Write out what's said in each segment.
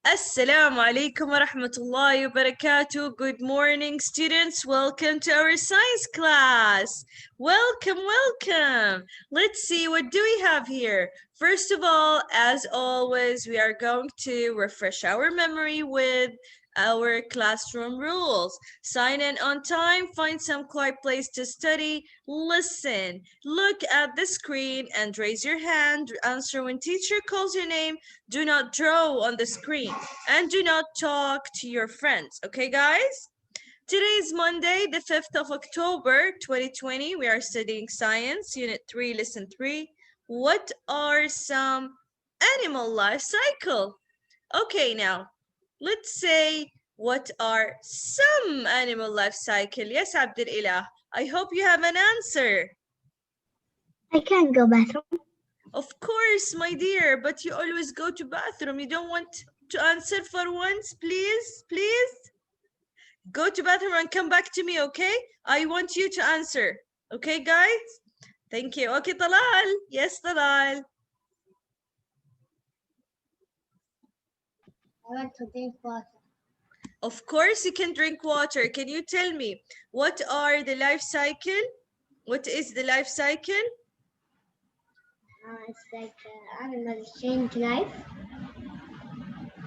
Assalamu alaikum wa rahmatullahi wa barakatuh. Good morning, students. Welcome to our science class. Welcome. Let's see, what do we have here? First of all, as always, we are going to refresh our memory with our classroom rules. Sign in on time, find some quiet place to study, listen, look at the screen and raise your hand. Answer when teacher calls your name. Do not draw on the screen and do not talk to your friends. Okay, guys? Today is Monday, the 5th of October, 2020. We are studying science, unit 3, lesson 3. What are some animal life cycle? Okay, now, let's say what are some animal life cycle? Yes, Abdul Ilah. I hope you have an answer. I can't go bathroom. Of course, my dear, but you always go to bathroom. You don't want to answer for once, please? Go to bathroom and come back to me, okay? I want you to answer. Okay, guys? Thank you. Okay, Talal. Yes, Talal. I want to drink water. Of course you can drink water. Can you tell me what are the life cycle? What is the life cycle? It's like animals change life.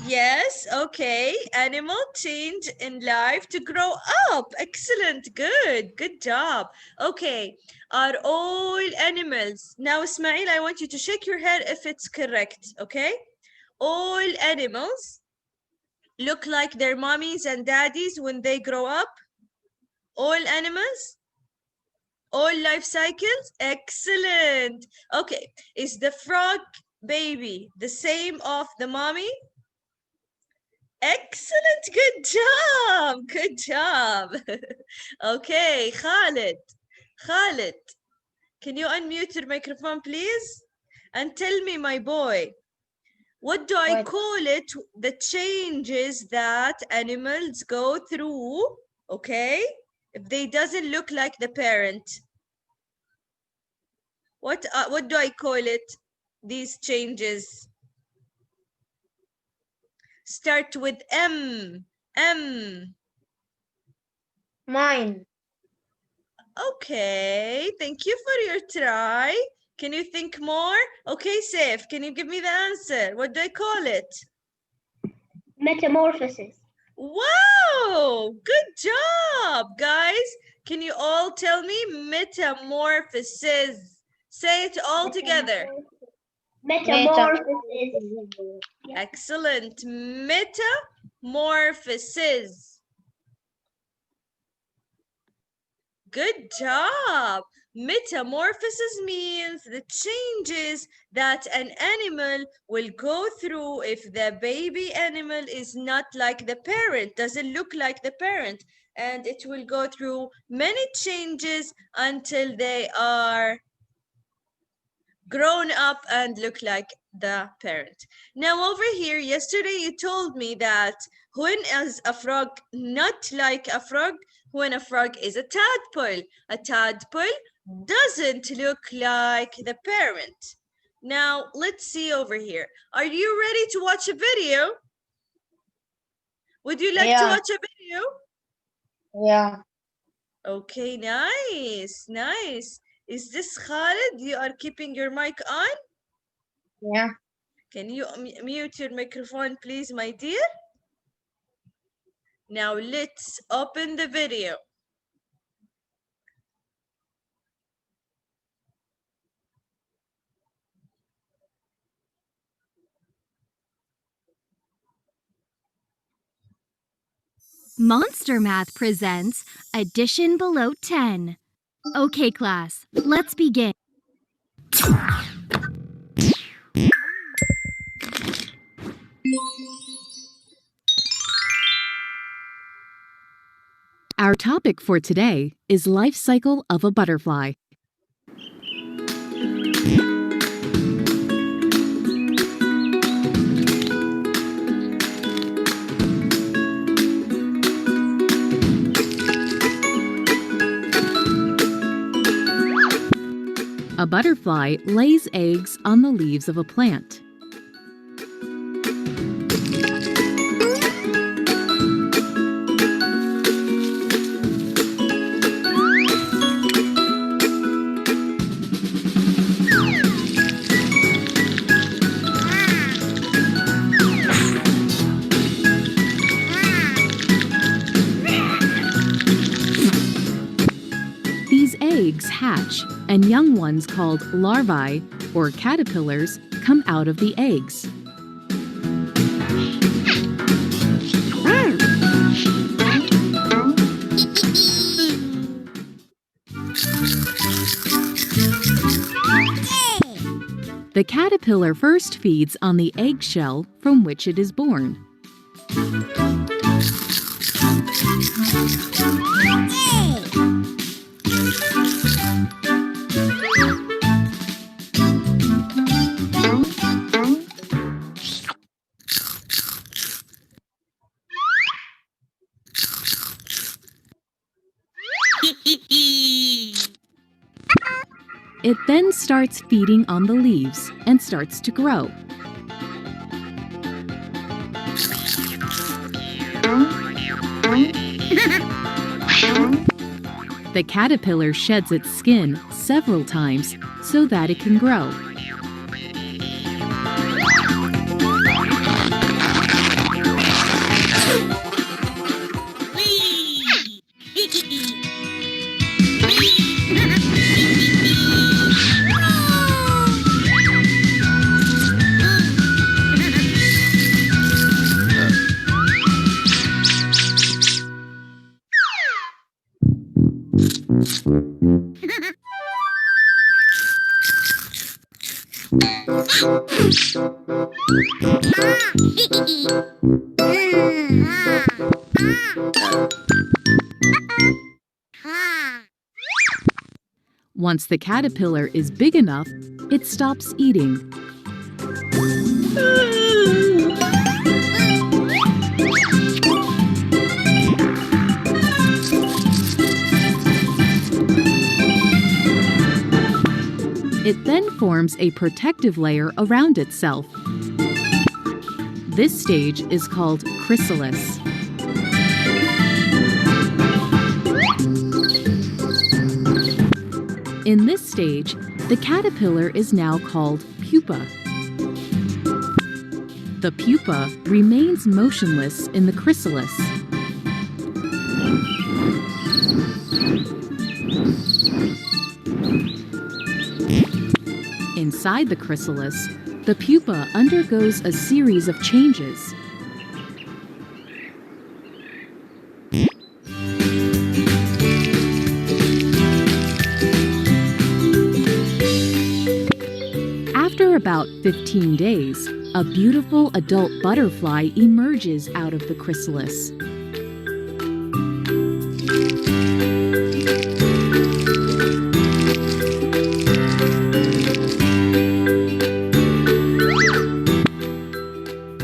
Yes, okay. Animal change in life to grow up. Excellent. Good job. Okay. Are all animals. Now, Ismail, I want you to shake your head if it's correct. Okay. All animals look like their mommies and daddies when they grow up. All animals. All life cycles. Excellent. Okay. Is the frog baby the same of the mommy? Excellent, good job. Okay, Khalid, can you unmute your microphone, please? And tell me, my boy, what do I call it, the changes that animals go through, okay, if they doesn't look like the parent? What do I call it, these changes? Start with M. Mine. Okay, thank you for your try. Can you think more? Okay, Saif, can you give me the answer? What do I call it? Metamorphosis. Wow, good job, guys. Can you all tell me metamorphosis? Say it all together. Metamorphosis. Excellent. Metamorphosis. Good job. Metamorphosis means the changes that an animal will go through if the baby animal is not like the parent, doesn't look like the parent, and it will go through many changes until they are grown up and look like the parent. Now over here, yesterday you told me that when is a frog not like a frog? When a frog is a tadpole doesn't look like the parent. Now let's see over here. Are you ready to watch a video? Would you like to watch a video? Yeah. Okay, nice. Is this Khalid? You are keeping your mic on? Yeah. Can you mute your microphone, please, my dear? Now let's open the video. Monster Math presents Addition Below 10. Okay, class, let's begin. Our topic for today is life cycle of a butterfly. A butterfly lays eggs on the leaves of a plant. eggs hatch, and young ones called larvae, or caterpillars, come out of the eggs. The caterpillar first feeds on the eggshell from which it is born. It then starts feeding on the leaves and starts to grow. The caterpillar sheds its skin several times so that it can grow. Once the caterpillar is big enough, it stops eating. It then forms a protective layer around itself. This stage is called chrysalis. In this stage, the caterpillar is now called pupa. The pupa remains motionless in the chrysalis. Inside the chrysalis, the pupa undergoes a series of changes. After about 15 days, a beautiful adult butterfly emerges out of the chrysalis.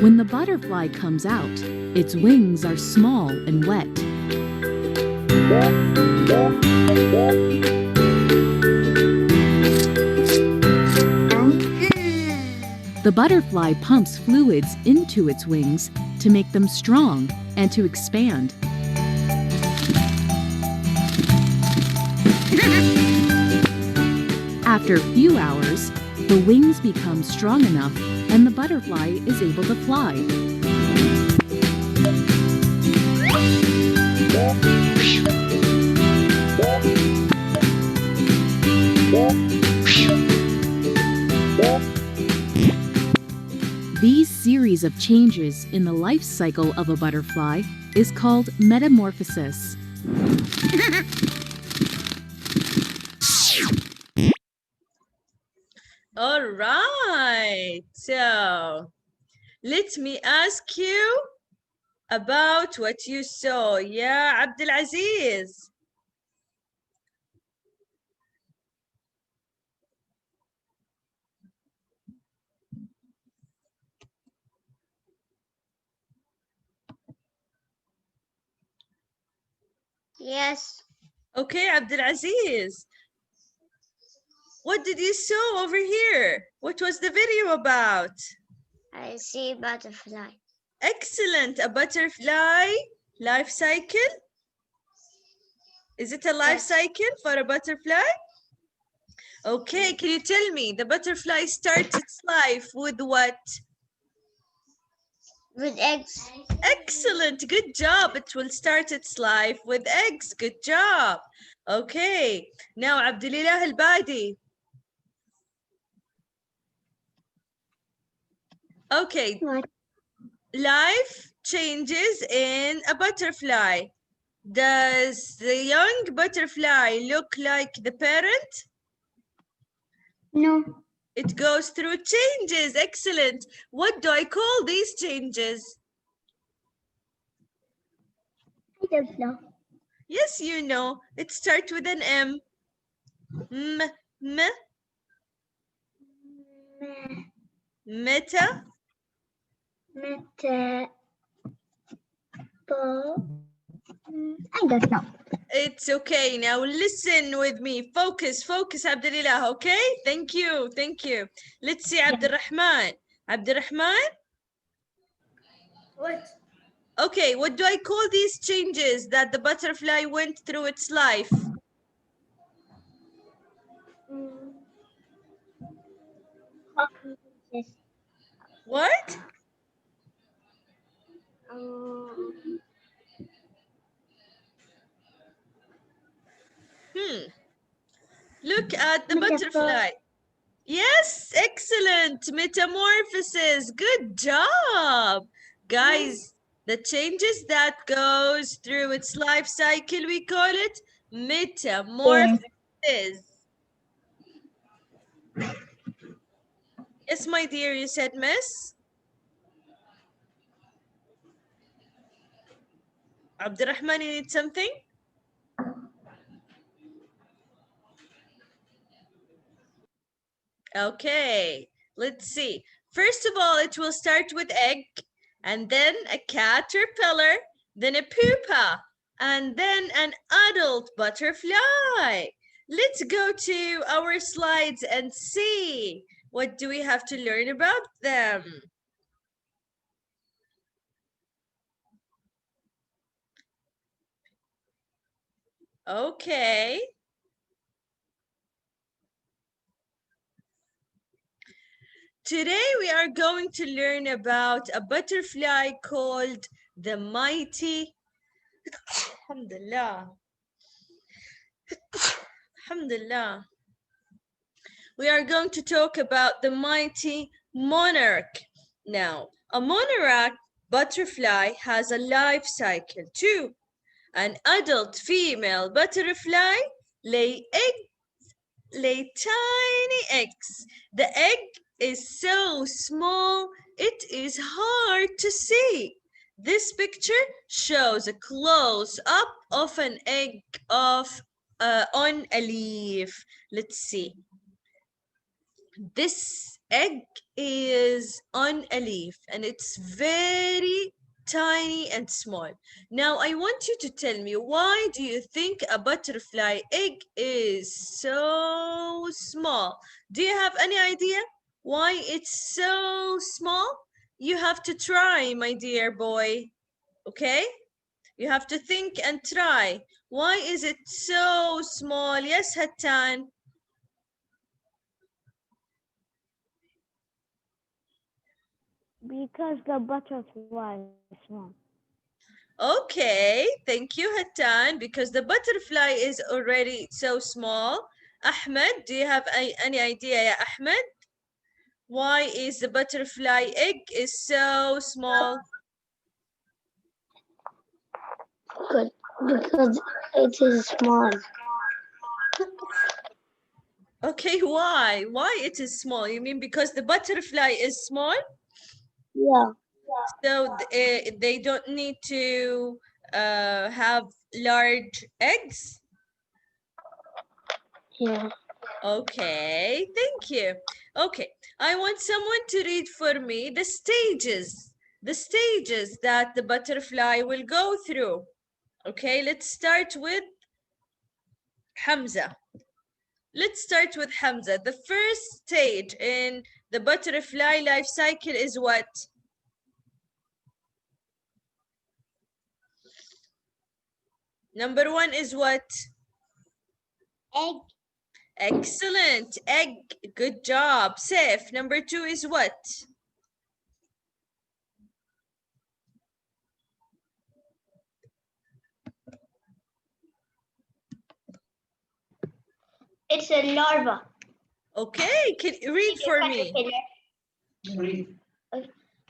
When the butterfly comes out, its wings are small and wet. The butterfly pumps fluids into its wings to make them strong and to expand. After a few hours, the wings become strong enough and the butterfly is able to fly. These series of changes in the life cycle of a butterfly is called metamorphosis. All right, so let me ask you about what you saw. Yeah, Abdulaziz. Yes. Okay, Abdulaziz. What did you saw over here? What was the video about? I see butterfly. Excellent. A butterfly life cycle? Is it a life cycle for a butterfly? Okay, can you tell me the butterfly starts its life with what? With eggs. Excellent. Good job. It will start its life with eggs. Good job. Okay, now Abdulillah Al-Badi. Okay, What? life changes in a butterfly. Does the young butterfly look like the parent? No. It goes through changes. Excellent. What do I call these changes? I don't know. Yes, you know. It starts with an M. M, meta. Meta. I don't know. It's okay. Now listen with me. Focus, Abdulillah. Okay? Thank you. Let's see Abdurrahman. Abdurrahman? What? Okay, what do I call these changes that the butterfly went through its life? Yes. What? Look at the butterfly. Yes, excellent. Metamorphosis. Good job. Guys, the changes that goes through its life cycle, we call it metamorphosis. Yes, my dear, you said miss? Abdurrahman, you need something? Okay, let's see. First of all, it will start with egg, and then a caterpillar, then a pupa, and then an adult butterfly. Let's go to our slides and see what do we have to learn about them. Okay. Today we are going to learn about a butterfly called the mighty Alhamdulillah. Alhamdulillah. We are going to talk about the mighty monarch. Now, a monarch butterfly has a life cycle too. An adult female butterfly lay tiny eggs. The egg is so small, it is hard to see. This picture shows a close-up of an egg on a leaf. Let's see. This egg is on a leaf and it's very tiny and small. Now I want you to tell me, why do you think a butterfly egg is so small? Do you have any idea why it's so small? You have to try, my dear boy. Okay? You have to think and try. Why is it so small? Yes, Hattan. Because the butterfly is small. Okay, thank you, Hattan, because the butterfly is already so small. Ahmed, do you have any idea, ya Ahmed? Why is the butterfly egg is so small? Good. Because it is small. Okay, why? Why it is small? You mean because the butterfly is small? Yeah. So they don't need to have large eggs? Yeah. Okay, thank you. Okay, I want someone to read for me the stages that the butterfly will go through. Okay, let's start with Hamza. Let's start with Hamza. The first stage in the butterfly life cycle is what? Number one is what? Egg. Excellent, egg, good job. Safe. Number two is what? It's a larva. Okay, can you read for me?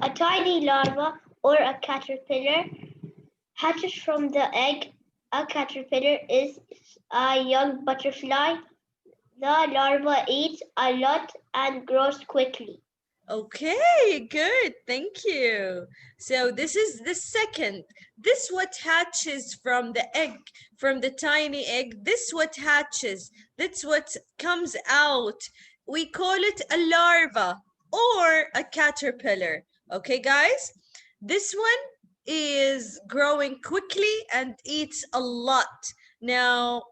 A tiny larva or a caterpillar hatches from the egg. A caterpillar is a young butterfly. The larva eats a lot and grows quickly. Okay, good. Thank you. So this is the second. This what hatches from the egg, from the tiny egg. This what hatches. That's what comes out. We call it a larva or a caterpillar. Okay, guys? This one is growing quickly and eats a lot. Now,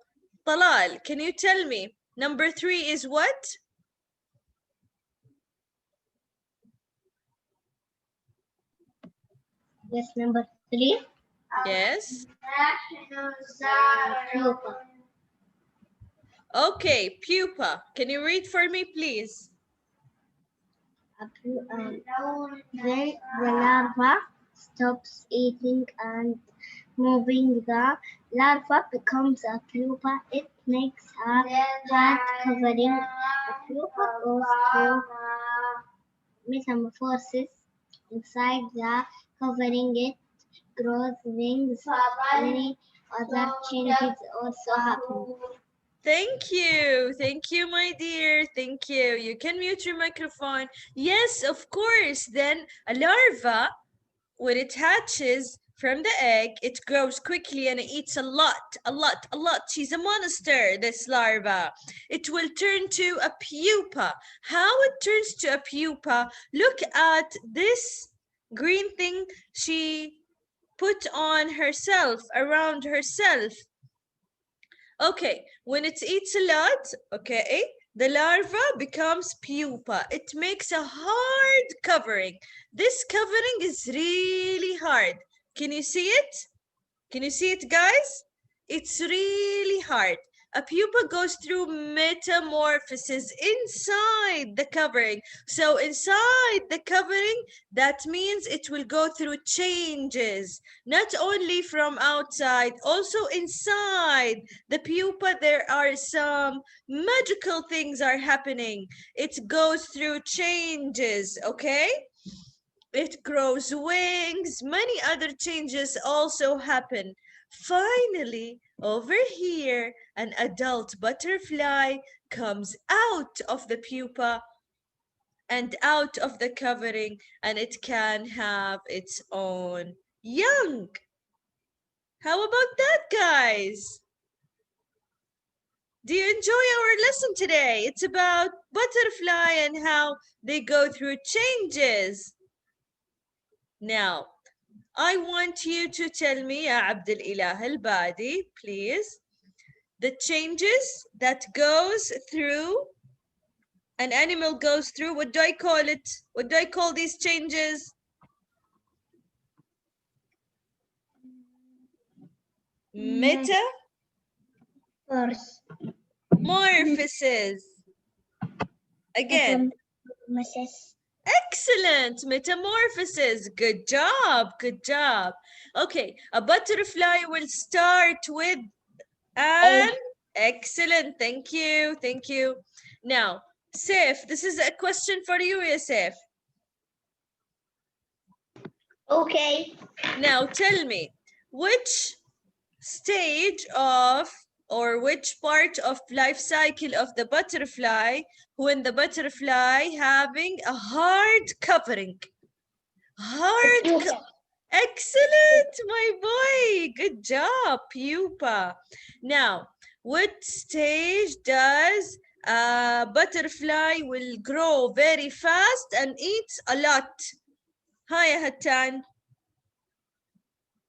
Talal, can you tell me, number 3 is what? Yes, number 3. Yes. Pupa. Okay, pupa. Can you read for me, please? Then the larva stops eating and moving. The larva becomes a pupa. It makes a hard covering. The pupa goes through metamorphosis inside the covering. It grows wings. Many other changes also happen. Thank you. Thank you, my dear. Thank you. You can mute your microphone. Yes, of course. Then a larva, when it hatches from the egg, it grows quickly and it eats a lot, a lot, a lot. She's a monster, this larva. It will turn to a pupa. How it turns to a pupa? Look at this green thing she put on herself, around herself. Okay, when it eats a lot, okay, the larva becomes pupa. It makes a hard covering. This covering is really hard. Can you see it? Can you see it, guys? It's really hard. A pupa goes through metamorphosis inside the covering. So inside the covering, that means it will go through changes, not only from outside, also inside the pupa, there are some magical things are happening. It goes through changes, okay? It grows wings, many other changes also happen. Finally, over here, an adult butterfly comes out of the pupa and out of the covering, and it can have its own young. How about that, guys? Do you enjoy our lesson today? It's about butterfly and how they go through changes. Now, I want you to tell me, Ya Abdul Ilah Al-Badi, please, the changes that goes through, an animal goes through, what do I call it? What do I call these changes? Metamorphosis. Again. Excellent, metamorphosis. Good job, good job. Okay, a butterfly will start with an excellent. Thank you, thank you. Now, Saif, this is a question for you, Yasef. Okay. Now tell me, which stage of or which part of life cycle of the butterfly when the butterfly having a hard covering? Excellent, my boy. Good job, pupa. Now, what stage does a butterfly will grow very fast and eats a lot? Hi, Hattan.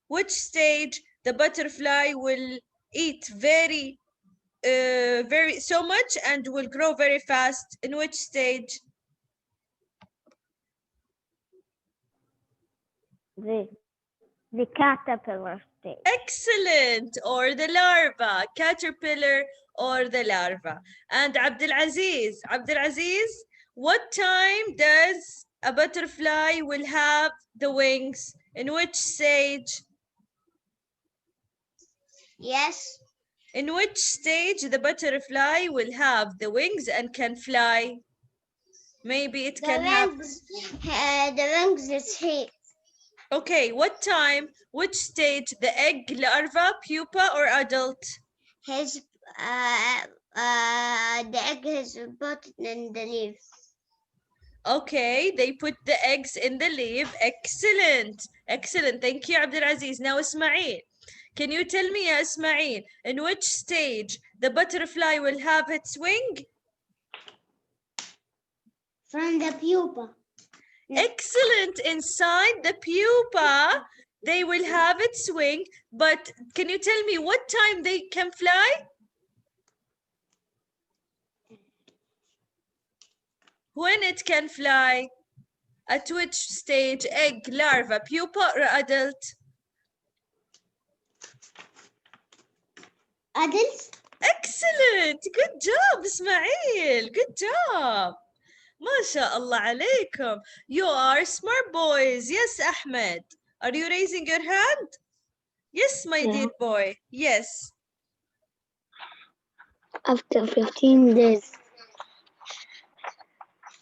Which stage the butterfly will eat very so much and will grow very fast? In which stage? The caterpillar stage. Excellent. Or the larva, caterpillar or the larva. And Abdulaziz, what time does a butterfly will have the wings? In which stage? Yes. In which stage the butterfly will have the wings and can fly? Maybe it can have. The wings is here. Okay, what time? Which stage? The egg, larva, pupa, or adult? The egg is put in the leaf. Okay, they put the eggs in the leaf. Excellent. Excellent. Thank you, Abdulaziz. Now, Ismail. Can you tell me, ya Ismail, in which stage the butterfly will have its wing? From the pupa. Excellent. Inside the pupa, they will have its wing. But can you tell me what time they can fly? When it can fly? At which stage? Egg, larva, pupa, or adult? Adults? Excellent. Good job, Ismail. Good job. MashaAllah alaykum. You are smart boys. Yes, Ahmed. Are you raising your hand? Yes, my dear boy. Yes. After 15 days.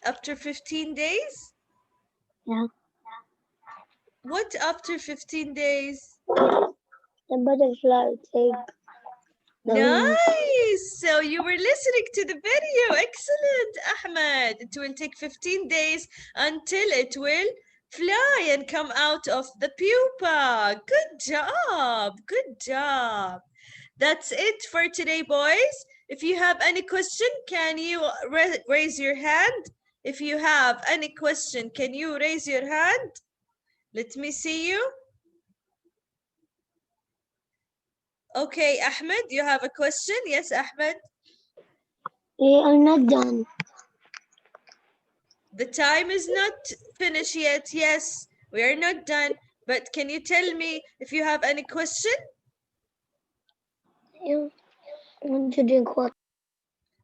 After 15 days? Yeah. What after 15 days? The butterfly take the wings. Nice. So you were listening to the video. Excellent, Ahmed. It will take 15 days until it will fly and come out of the pupa. Good job. Good job. That's it for today, boys. If you have any question, can you raise your hand? If you have any question, can you raise your hand? Let me see you. Okay, Ahmed, you have a question? Yes, Ahmed. We are not done. The time is not finished yet. Yes, we are not done. But can you tell me if you have any question? Yeah. I want to drink water.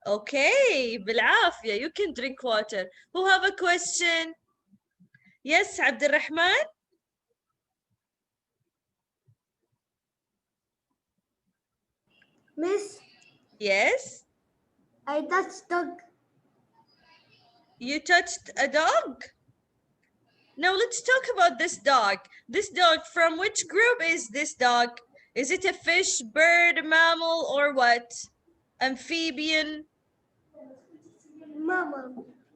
Okay, بالعافية. You can drink water. Who have a question? Yes, Abdulrahman? Miss, Yes? I touched dog. You touched a dog? Now let's talk about this dog. This dog, from which group is this dog? Is it a fish, bird, mammal, or what? Amphibian? Mama.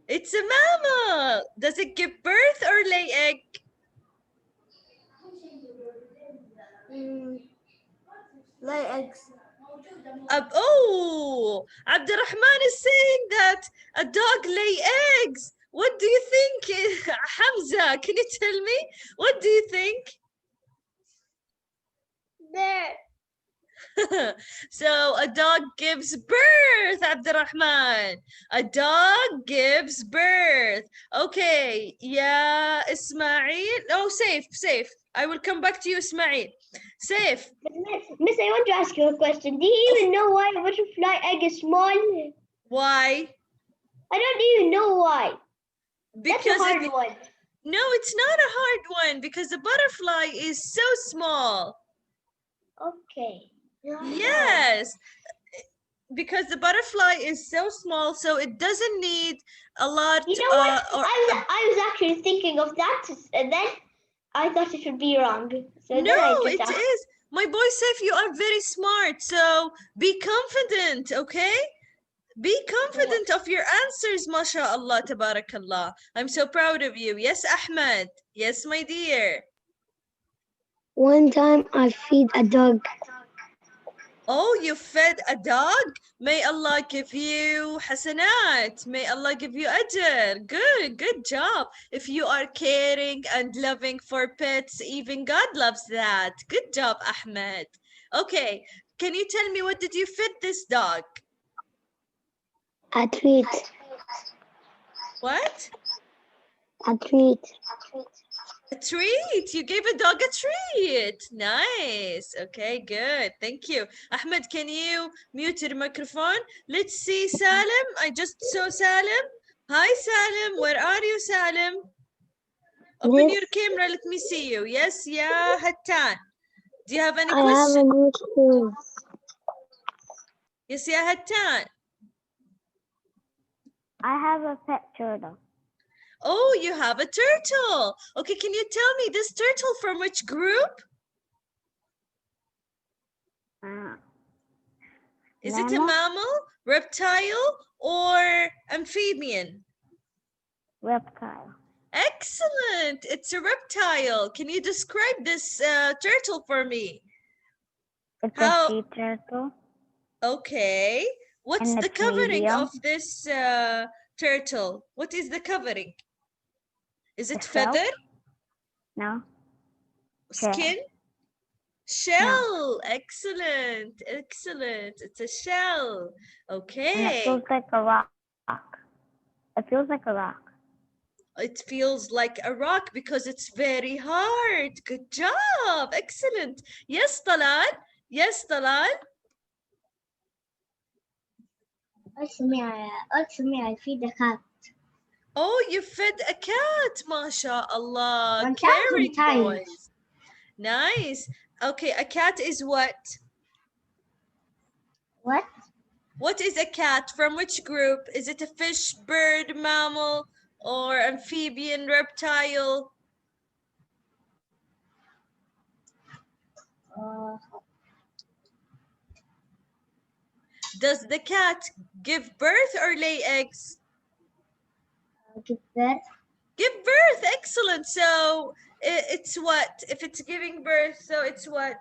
It's a mammal. Does it give birth or lay egg? Lay eggs. Oh, Abdurrahman is saying that a dog lay eggs. What do you think, Hamza? Can you tell me? What do you think? There. So a dog gives birth, Abdurrahman. A dog gives birth. Okay, yeah, Ismail. Oh, safe. I will come back to you, Ismail. Safe. Miss, I want to ask you a question. Do you even know why a butterfly egg is small? Why? I don't even know why. Because that's a hard one. No, it's not a hard one because the butterfly is so small. Okay. Yes, because the butterfly is so small, so it doesn't need a lot. You know what? I was actually thinking of that, and then I thought it would be wrong. So no, it is. My boy Saif, you are very smart. So be confident, okay? Be confident of your answers, mashallah, tabarakallah. I'm so proud of you. Yes, Ahmed. Yes, my dear. One time I feed a dog. Oh, you fed a dog? May Allah give you hasanat. May Allah give you ajr. Good job. If you are caring and loving for pets, even God loves that. Good job, Ahmed. Okay, can you tell me what did you feed this dog? A treat. What? A treat. A treat. You gave a dog a treat. Nice. Okay, good. Thank you. Ahmed, can you mute your microphone? Let's see Salim. I just saw Salim. Hi, Salim. Where are you, Salim? Open your camera. Let me see you. Yes, yeah, Hattan. Do you have any questions? I have a new shoes. Yes, يا هتان. I have a pet turtle. Oh, you have a turtle. Okay, can you tell me this turtle from which group? Is it a mammal, reptile, or amphibian? Reptile. Excellent. It's a reptile. Can you describe this turtle for me? It's a sea turtle. Okay. What's And the it's covering medium. of this turtle? What is the covering? Is it The shell? feather? No. Skin? Shell. Excellent. Excellent. It's a shell. Okay. And it feels like a rock. It feels like a rock. It feels like a rock because it's very hard. Good job. Excellent. Yes, Talal. Yes, Talal. Also, may I feed the cat? Oh, you fed a cat. MashaAllah. 1,000 Caring times. boys. Nice. Okay, a cat is what? What? What is a cat? From which group? Is it a fish, bird, mammal, or amphibian, reptile? Does the cat give birth or lay eggs? Give birth. Give birth. Excellent. So it's what? If it's giving birth, so it's what?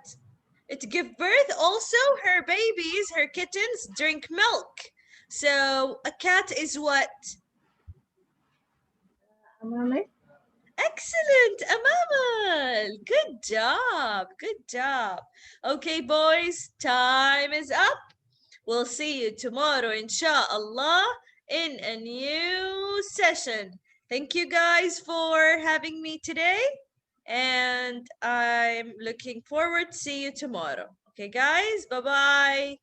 It give birth. Also, her babies, her kittens drink milk. So a cat is what? A mammal. Excellent, a mammal. Good job. Good job. Okay, boys, time is up. We'll see you tomorrow, inshallah, in a new session. Thank you guys for having me today. And I'm looking forward to see you tomorrow. Okay, guys, bye-bye.